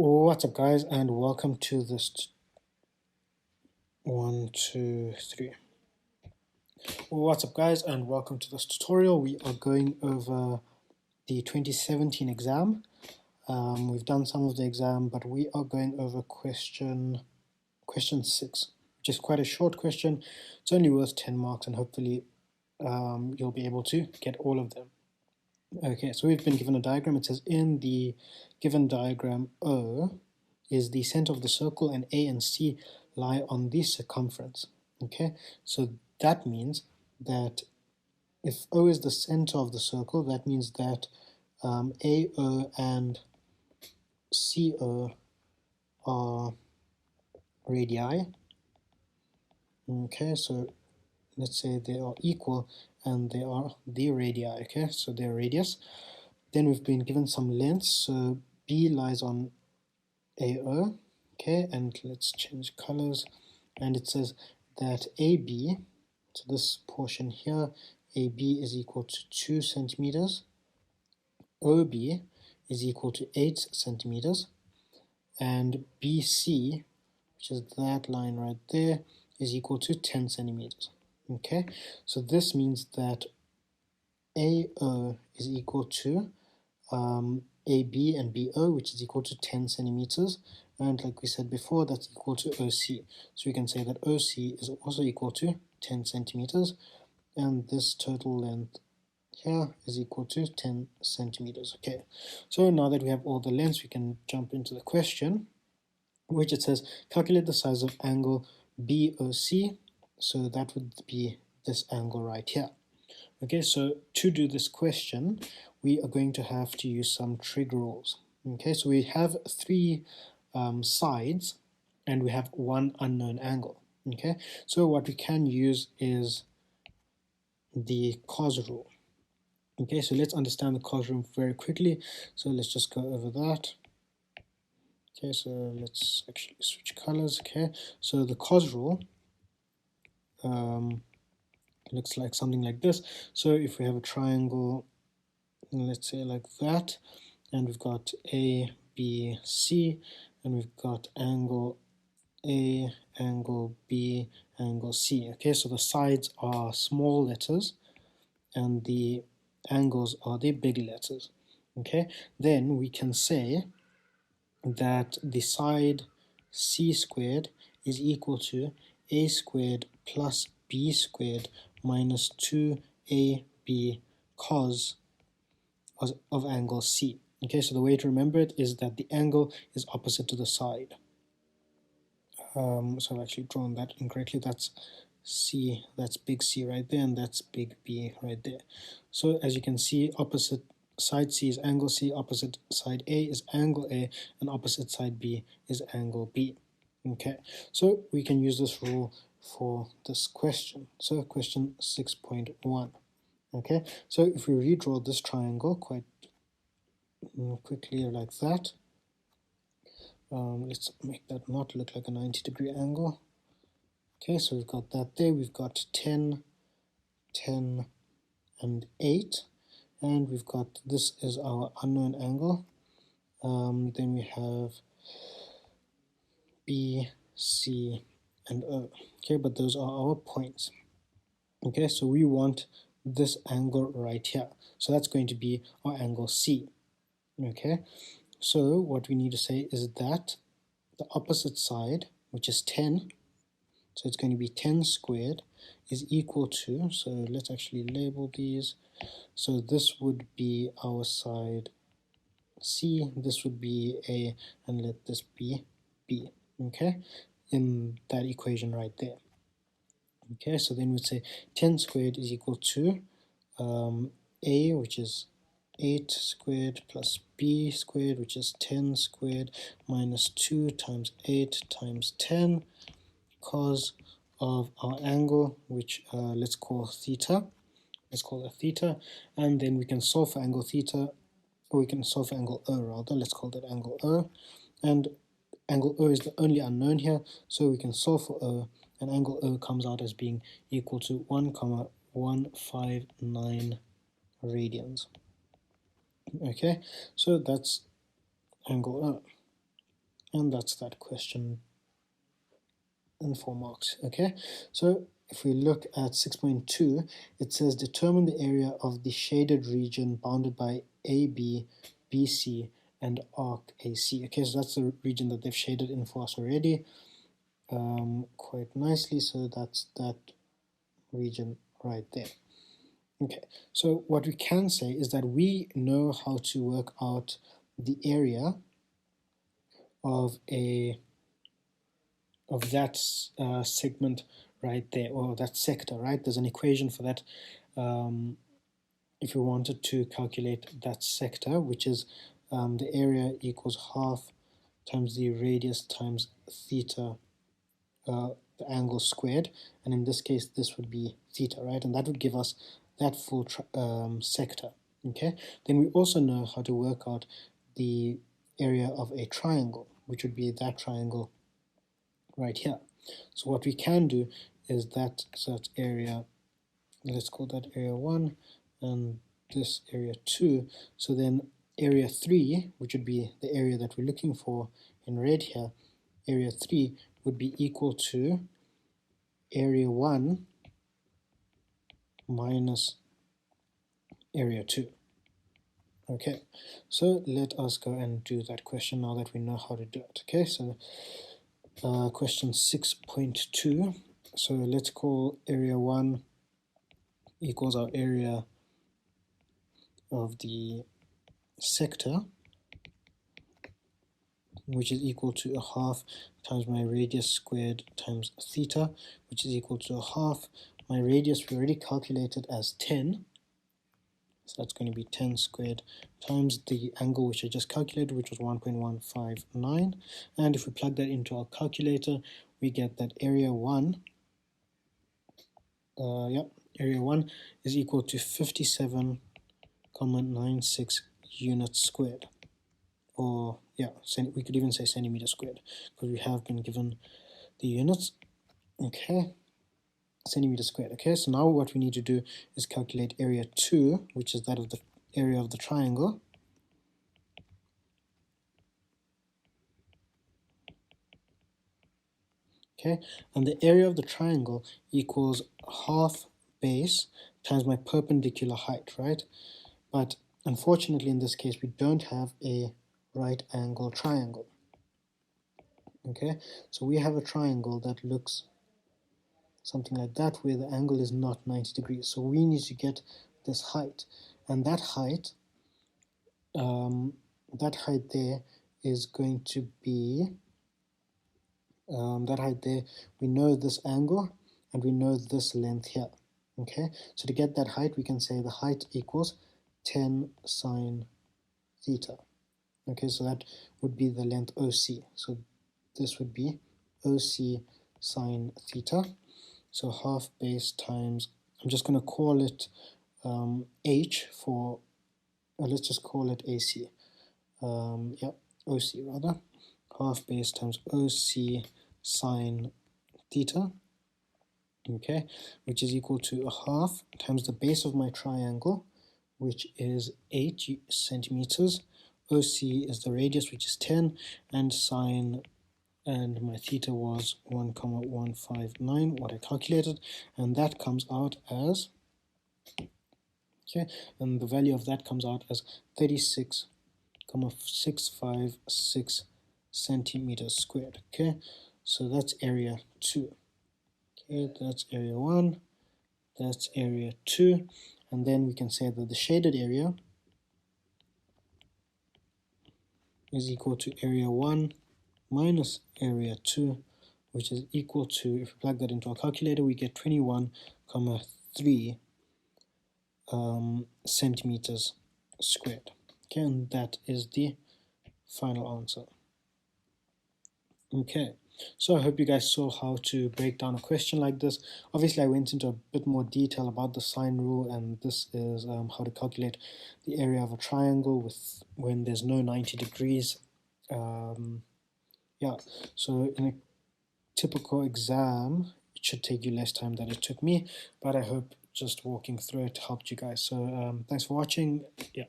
What's up, guys, and welcome to this 1, 2, 3. What's up, guys, and welcome to this tutorial. We are going over the 2017 exam. We've done some of the exam, but we are going over question 6, which is quite a short question. It's only worth 10 marks, and hopefully you'll be able to get all of them. Okay, so we've been given a diagram. It says in the given diagram, O is the center of the circle and A and C lie on the circumference. Okay, so that means that if O is the center of the circle, that means that AO and CO are radii. Okay, so let's say they are equal and they are the radii. Okay, so they're radius. Then we've been given some lengths, so B lies on AO, okay, and let's change colors, and it says that AB, so this portion here, AB is equal to 2 centimeters, OB is equal to 8 centimeters, and BC, which is that line right there, is equal to 10 centimeters. Okay, so this means that AO is equal to AB and BO, which is equal to 10 centimeters, and like we said before, that's equal to OC. So we can say that OC is also equal to 10 centimeters, and this total length here is equal to 10 centimeters. Okay, so now that we have all the lengths, we can jump into the question, which it says calculate the size of angle BOC. So that would be this angle right here. Okay, so to do this question, we are going to have to use some trig rules. Okay, so we have 3 sides and we have 1 unknown angle. Okay, so what we can use is the cos rule. Okay, so let's understand the cos rule very quickly. So let's just go over that. Okay, so let's actually switch colors. Okay, so the cos rule looks like something like this. So if we have a triangle, let's say like that, and we've got A, B, C, and we've got angle A, angle B, angle C. Okay, so the sides are small letters and the angles are the big letters. Okay, then we can say that the side C squared is equal to A squared plus B squared minus 2AB cos of angle C. Okay, so the way to remember it is that the angle is opposite to the side. So I've actually drawn that incorrectly. That's C, that's big C right there, and that's big B right there. So as you can see, opposite side C is angle C, opposite side A is angle A, and opposite side B is angle B. Okay, so we can use this rule for this question. So question 6.1. Okay, so if we redraw this triangle quite quickly like that, let's make that not look like a 90-degree angle. Okay, so we've got that there, we've got 10, 10, and 8, and we've got, this is our unknown angle. Then we have B, C, and O. Okay, but those are our points. Okay, so we want this angle right here. So that's going to be our angle C. Okay, so what we need to say is that the opposite side, which is 10, so it's going to be 10 squared, is equal to, so let's actually label these. So this would be our side C, this would be A, and let this be B, okay, in that equation right there. Okay, so then we'd say 10 squared is equal to A, which is 8 squared, plus B squared, which is 10 squared, minus 2 times 8 times 10, cos of our angle, which let's call theta. Let's call it theta, and then we can solve for angle theta, or we can solve for angle O rather. Let's call that angle O, and angle O is the only unknown here, so we can solve for O, and angle O comes out as being equal to 1,159 radians. Okay, so that's angle O. And that's that question in 4 marks. Okay, so if we look at 6.2, it says determine the area of the shaded region bounded by AB, BC, and arc AC. Okay, so that's the region that they've shaded in for us already quite nicely. So that's that region right there. Okay, so what we can say is that we know how to work out the area of that segment right there, or that sector, right? There's an equation for that. If we wanted to calculate that sector, which is the area equals half times the radius times theta, the angle squared, and in this case this would be theta, right? And that would give us that full sector. Okay, then we also know how to work out the area of a triangle, which would be that triangle right here. So what we can do is that, so that's area, let's call that area 1 and this area 2. So then area 3, which would be the area that we're looking for in red here, area 3 would be equal to area 1 minus area 2. Okay, so let us go and do that question now that we know how to do it. Okay, so question 6.2. So let's call area 1 equals our area of the sector, which is equal to a half times my radius squared times theta, which is equal to a half. My radius we already calculated as 10, so that's going to be 10 squared times the angle which I just calculated, which was 1.159. And if we plug that into our calculator, we get that area 1, area 1 is equal to 57.96 units squared. Or yeah, we could even say centimeter squared, because we have been given the units. Okay, centimeter squared. Okay, so now what we need to do is calculate area 2, which is that of the area of the triangle. Okay, and the area of the triangle equals half base times my perpendicular height, right? But unfortunately in this case we don't have a right angle triangle. Okay, so we have a triangle that looks something like that, where the angle is not 90 degrees. So we need to get this height, and that height there is going to be that height there. We know this angle and we know this length here. Okay, so to get that height, we can say the height equals 10 sine theta. Okay, so that would be the length OC. So this would be OC sine theta. So half base times, I'm just going to call it H for, let's just call it AC. OC rather. Half base times OC sine theta. Okay, which is equal to a half times the base of my triangle, which is 8 centimeters. OC is the radius, which is 10, and sine, and my theta was 1,159, what I calculated, and that comes out as, okay, and the value of that comes out as 36,656 centimeters squared. Okay, so that's area 2. Okay, that's area 1, that's area 2, and then we can say that the shaded area is equal to area 1 minus area 2, which is equal to, if we plug that into our calculator, we get 21,3 centimeters squared. Okay, and that is the final answer. Okay, so I hope you guys saw how to break down a question like this. Obviously I went into a bit more detail about the sine rule, and this is how to calculate the area of a triangle with when there's no 90 degrees. Yeah, so in a typical exam it should take you less time than it took me, but I hope just walking through it helped you guys. So thanks for watching. Yeah.